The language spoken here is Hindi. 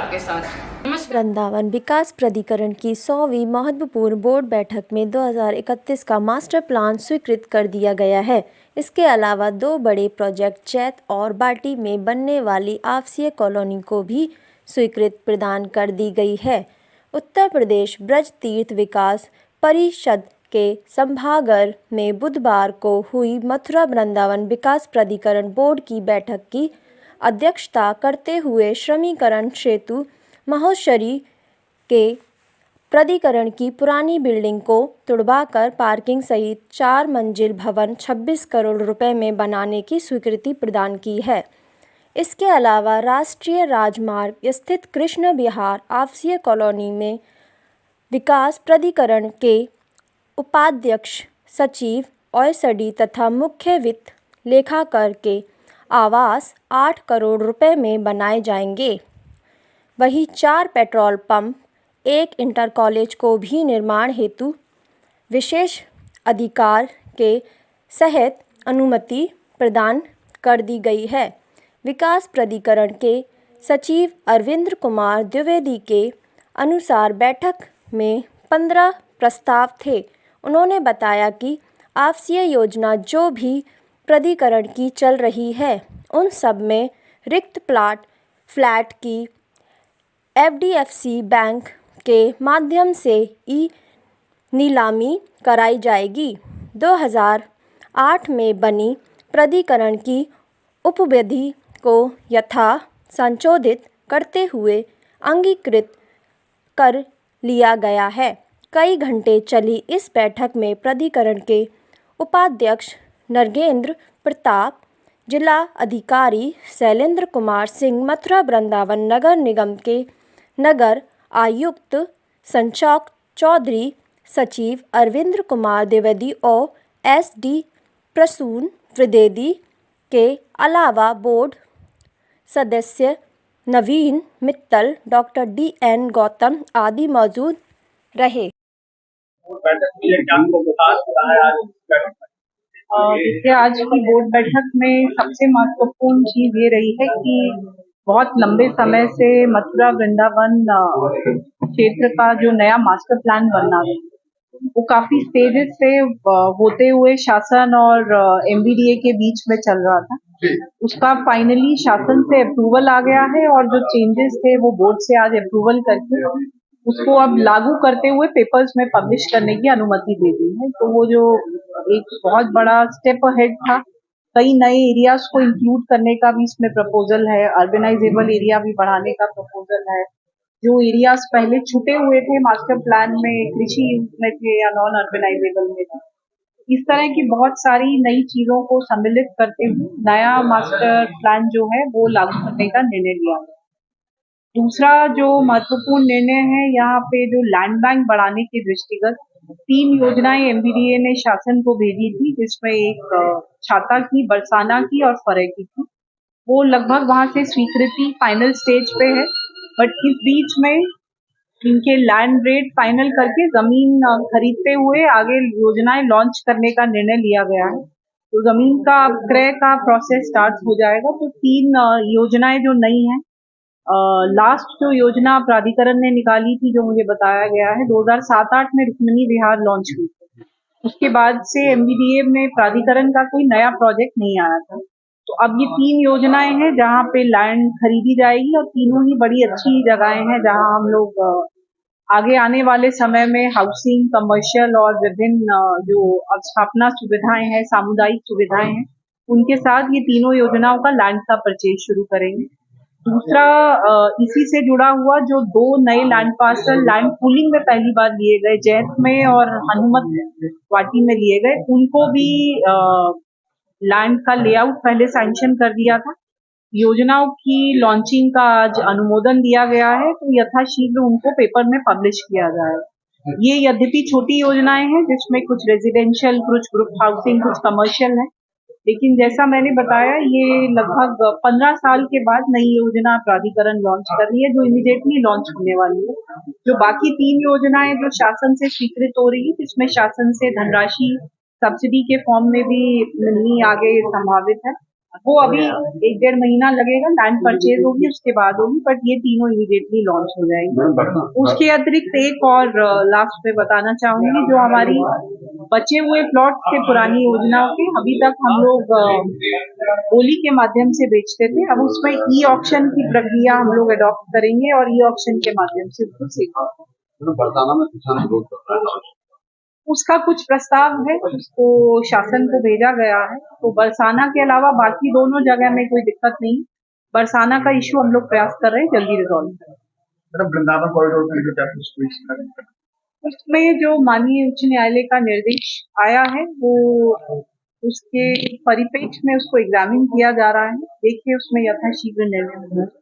आपके साथ। नमस्कार। वृंदावन विकास प्राधिकरण की 100वीं महत्वपूर्ण बोर्ड बैठक में 2031 का मास्टर प्लान स्वीकृत कर दिया गया है। इसके अलावा 2 बड़े प्रोजेक्ट चैत और बाटी में बनने वाली आवासीय कॉलोनी को भी स्वीकृति प्रदान कर दी गई है। उत्तर प्रदेश ब्रज तीर्थ विकास परिषद के सभागार में बुधवार को हुई मथुरा वृंदावन विकास प्राधिकरण बोर्ड की बैठक की अध्यक्षता करते हुए श्रमीकरण सेतु महोत्सरी के प्राधिकरण की पुरानी बिल्डिंग को तुड़वाकर पार्किंग सहित 4 मंजिल भवन 26 करोड़ रुपए में बनाने की स्वीकृति प्रदान की है। इसके अलावा राष्ट्रीय राजमार्ग स्थित कृष्ण विहार आवासीय कॉलोनी में विकास प्राधिकरण के उपाध्यक्ष सचिव ओएसडी तथा मुख्य वित्त लेखाकार के आवास 8 करोड़ रुपए में बनाए जाएंगे। वहीं 4 पेट्रोल पंप, 1 इंटर कॉलेज को भी निर्माण हेतु विशेष अधिकार के तहत अनुमति प्रदान कर दी गई है। विकास प्राधिकरण के सचिव अरविंद कुमार द्विवेदी के अनुसार बैठक में 15 प्रस्ताव थे। उन्होंने बताया कि आवासीय योजना जो भी प्राधिकरण की चल रही है उन सब में रिक्त फ्लैट की एफडीएफसी बैंक के माध्यम से नीलामी कराई जाएगी। 2008 में बनी प्राधिकरण की उपविधि को यथा संशोधित करते हुए अंगीकृत कर लिया गया है। कई घंटे चली इस बैठक में प्राधिकरण के उपाध्यक्ष नरेंद्र प्रताप, जिला अधिकारी शैलेंद्र कुमार सिंह, मथुरा वृंदावन नगर निगम के नगर आयुक्त संचौक चौधरी, सचिव अरविंद कुमार द्विवेदी और एसडी प्रसून त्रिवेदी के अलावा बोर्ड सदस्य नवीन मित्तल, डॉक्टर DN गौतम आदि मौजूद रहे। देखिए, आज की बोर्ड बैठक में सबसे महत्वपूर्ण चीज ये रही है कि बहुत लंबे समय से मथुरा वृंदावन क्षेत्र का जो नया मास्टर प्लान बनना है वो काफी स्टेजेस से होते हुए शासन और MBDA के बीच में चल रहा था। उसका फाइनली शासन से अप्रूवल आ गया है और जो चेंजेस थे वो बोर्ड से आज अप्रूवल करके उसको अब लागू करते हुए पेपर्स में पब्लिश करने की अनुमति दे दी है। तो वो जो एक बहुत बड़ा स्टेप अहेड था, कई नए एरियाज को इंक्लूड करने का भी इसमें प्रपोजल है, अर्बनाइजेबल एरिया भी बढ़ाने का प्रपोजल है। जो एरियाज पहले छूटे हुए थे मास्टर प्लान में, कृषि में थे या नॉन अर्बनाइजेबल में थे, इस तरह की बहुत सारी नई चीजों को सम्मिलित करते हुए नया मास्टर प्लान जो है वो लागू करने का निर्णय लिया गया। दूसरा जो महत्वपूर्ण निर्णय है, यहाँ पे जो लैंड बैंक बढ़ाने के दृष्टिगत 3 योजनाएं MBDA ने शासन को भेजी थी, जिसमें एक छाता की, बरसाना की और फरे की थी। वो लगभग वहां से स्वीकृति फाइनल स्टेज पे है, बट इस बीच में इनके लैंड रेट फाइनल करके जमीन खरीदते हुए आगे योजनाएं लॉन्च करने का निर्णय लिया गया है। तो जमीन का क्रय का प्रोसेस स्टार्ट हो जाएगा। तो 3 योजनाएं जो नई हैं, लास्ट जो योजना प्राधिकरण ने निकाली थी, जो मुझे बताया गया है 2007-8 में रुक्मिणी विहार लॉन्च हुई थी। उसके बाद से MBDA में प्राधिकरण का कोई नया प्रोजेक्ट नहीं आया था। तो अब ये 3 योजनाएं हैं जहां पे लैंड खरीदी जाएगी और तीनों ही बड़ी अच्छी जगहें हैं जहां हम लोग आगे आने वाले समय में हाउसिंग, कमर्शियल और विभिन्न जो अवस्थापना सुविधाएं हैं, सामुदायिक सुविधाएं हैं, उनके साथ ये तीनों योजनाओं का लैंड का परचेज शुरू करेंगे। दूसरा, इसी से जुड़ा हुआ जो 2 नए लैंड पार्सल लैंड पूलिंग में पहली बार लिए गए, जैत में और हनुमत वाटी में लिए गए, उनको भी लैंड का लेआउट पहले सैंक्शन कर दिया था। योजनाओं की लॉन्चिंग का आज अनुमोदन दिया गया है, तो यथाशीघ्र उनको पेपर में पब्लिश किया जाएगा। ये यद्यपि छोटी योजनाएं हैं जिसमें कुछ रेजिडेंशियल, कुछ ग्रुप हाउसिंग, कुछ कमर्शियल है, लेकिन जैसा मैंने बताया ये लगभग 15 साल के बाद नई योजना प्राधिकरण लॉन्च कर रही है, जो इमीडिएटली लॉन्च होने वाली है। जो बाकी 3 योजनाएं जो शासन से स्वीकृत हो रही है, जिसमें शासन से धनराशि सब्सिडी के फॉर्म में भी मिलनी आगे संभावित है, वो अभी 1-1.5 महीना लगेगा, लैंड परचेज होगी उसके बाद होगी, बट ये तीनों इमीडिएटली लॉन्च हो जाएगी। उसके अतिरिक्त एक और लास्ट पे बताना चाहूंगी, जो हमारी बचे हुए प्लॉट थे पुरानी योजनाओं के, अभी तक हम लोग ओली के माध्यम से बेचते थे, अब उसमें ई ऑक्शन की प्रक्रिया हम लोग अडॉप्ट करेंगे और ई ऑक्शन के माध्यम से उसको सेल करेंगे। बरसाना में किसान विरोध कर रहा है। उसका कुछ प्रस्ताव है, उसको शासन को भेजा गया है, तो बरसाना के अलावा बाकी दोनों जगह में कोई दिक्कत नहीं। बरसाना का इश्यू हम लोग प्रयास कर रहे हैं जल्दी रिजॉल्व करें। मैडम वृंदावन कॉरिडोर में जो क्या उसमें जो माननीय उच्च न्यायालय का निर्देश आया है, वो उसके परिप्रेक्ष्य में उसको एग्जामिन किया जा रहा है। देखिए उसमें यथाशीघ्र निर्णय होगा।